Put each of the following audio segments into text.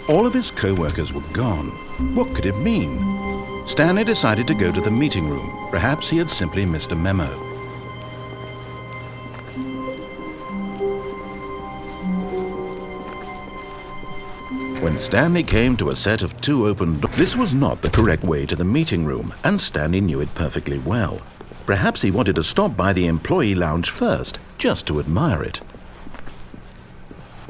All of his co-workers were gone. What could it mean? Stanley decided to go to the meeting room. Perhaps he had simply missed a memo. When Stanley came to a set of 2 open doors, this was not the correct way to the meeting room, and Stanley knew it perfectly well. Perhaps he wanted to stop by the employee lounge first, just to admire it.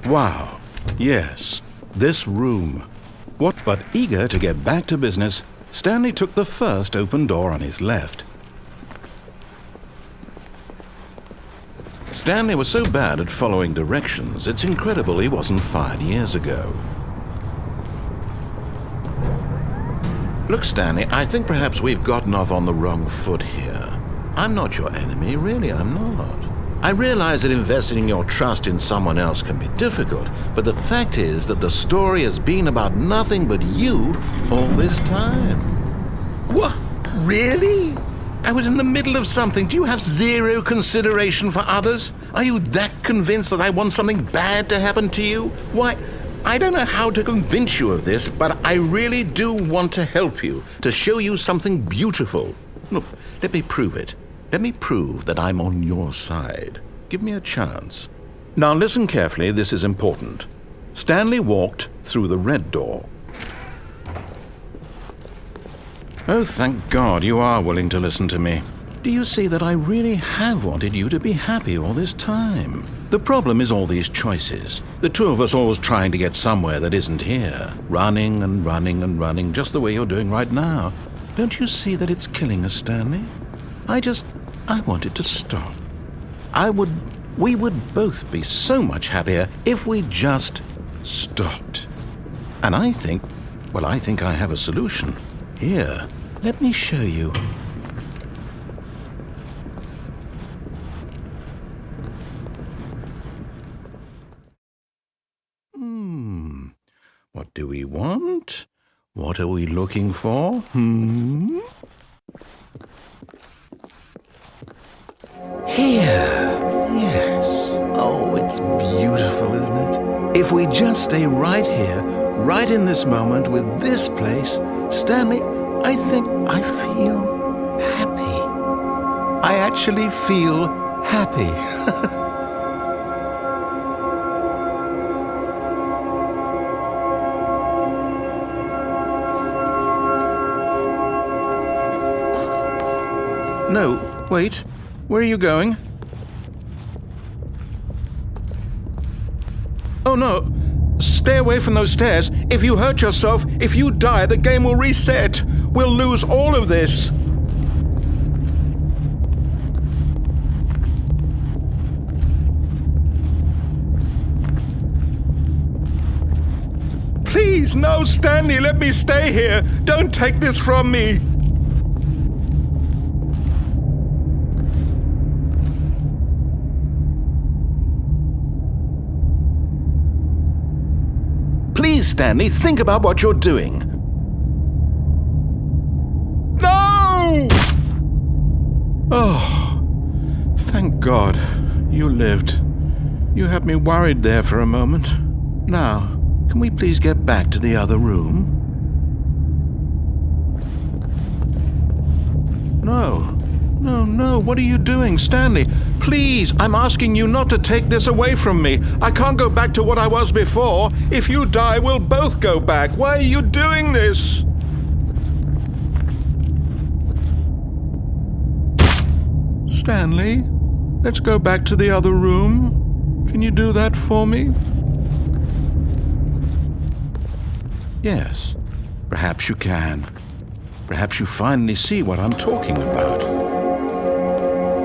Wow, yes, this room. But eager to get back to business, Stanley took the first open door on his left. Stanley was so bad at following directions, it's incredible he wasn't fired years ago. Look, Stanley, I think perhaps we've gotten off on the wrong foot here. I'm not your enemy, really, I'm not. I realize that investing your trust in someone else can be difficult, but the fact is that the story has been about nothing but you all this time. What? Really? I was in the middle of something. Do you have zero consideration for others? Are you that convinced that I want something bad to happen to you? Why, I don't know how to convince you of this, but I really do want to help you, to show you something beautiful. Look, let me prove it. Let me prove that I'm on your side. Give me a chance. Now listen carefully, this is important. Stanley walked through the red door. Oh, thank God you are willing to listen to me. Do you see that I really have wanted you to be happy all this time? The problem is all these choices. The 2 of us always trying to get somewhere that isn't here. Running and running and running, just the way you're doing right now. Don't you see that it's killing us, Stanley? I wanted to stop. We would both be so much happier if we just stopped. And I think I have a solution. Here, let me show you. What do we want? What are we looking for? Here. Yes. Oh, it's beautiful, isn't it? If we just stay right here, right in this moment with this place, Stanley, I think I feel happy. I actually feel happy. No, wait. Where are you going? Oh no! Stay away from those stairs. If you hurt yourself, if you die, the game will reset. We'll lose all of this. Please, no, Stanley, let me stay here. Don't take this from me. Please, Stanley, think about what you're doing. No! Oh, thank God you lived. You had me worried there for a moment. Now, can we please get back to the other room? No, what are you doing, Stanley? Please, I'm asking you not to take this away from me. I can't go back to what I was before. If you die, we'll both go back. Why are you doing this? Stanley, let's go back to the other room. Can you do that for me? Yes, perhaps you can. Perhaps you finally see what I'm talking about.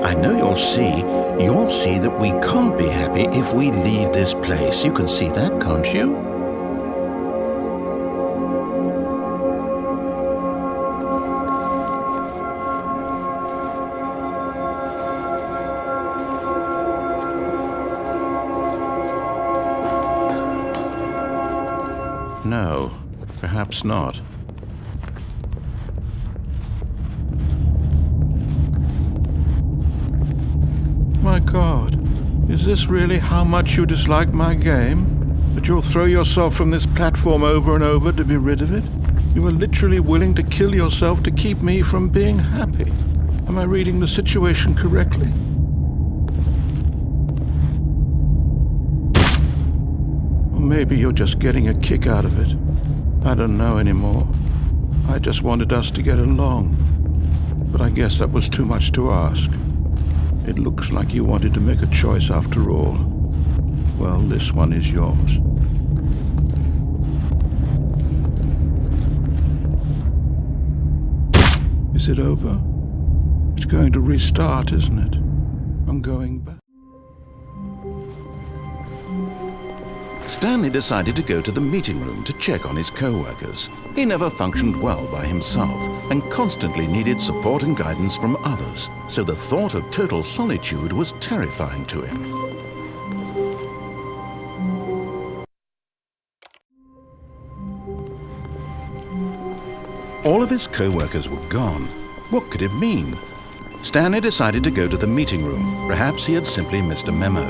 I know you'll see that we can't be happy if we leave this place. You can see that, can't you? No, perhaps not. My God, is this really how much you dislike my game? But you'll throw yourself from this platform over and over to be rid of it? You are literally willing to kill yourself to keep me from being happy. Am I reading the situation correctly? Or maybe you're just getting a kick out of it. I don't know anymore. I just wanted us to get along. But I guess that was too much to ask. It looks like you wanted to make a choice after all. Well, this one is yours. Is it over? It's going to restart, isn't it? I'm going back. Stanley decided to go to the meeting room to check on his co-workers. He never functioned well by himself and constantly needed support and guidance from others, so the thought of total solitude was terrifying to him. All of his co-workers were gone. What could it mean? Stanley decided to go to the meeting room. Perhaps he had simply missed a memo.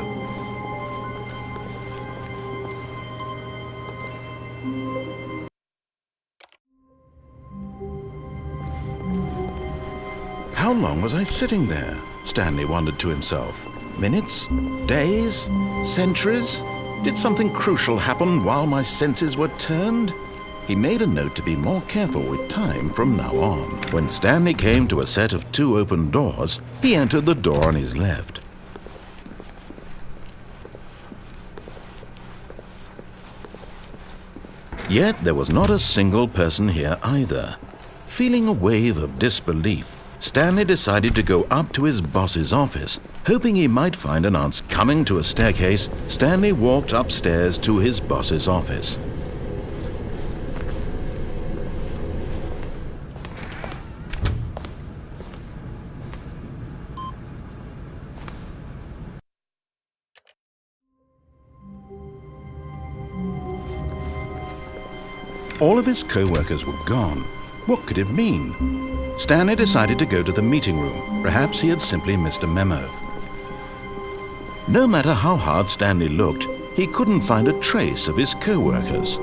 How long was I sitting there? Stanley wondered to himself. Minutes? Days? Centuries? Did something crucial happen while my senses were turned? He made a note to be more careful with time from now on. When Stanley came to a set of 2 open doors, he entered the door on his left. Yet there was not a single person here either. Feeling a wave of disbelief, Stanley decided to go up to his boss's office. Hoping he might find an answer. Coming to a staircase, Stanley walked upstairs to his boss's office. All of his co-workers were gone. What could it mean? Stanley decided to go to the meeting room. Perhaps he had simply missed a memo. No matter how hard Stanley looked, he couldn't find a trace of his co-workers.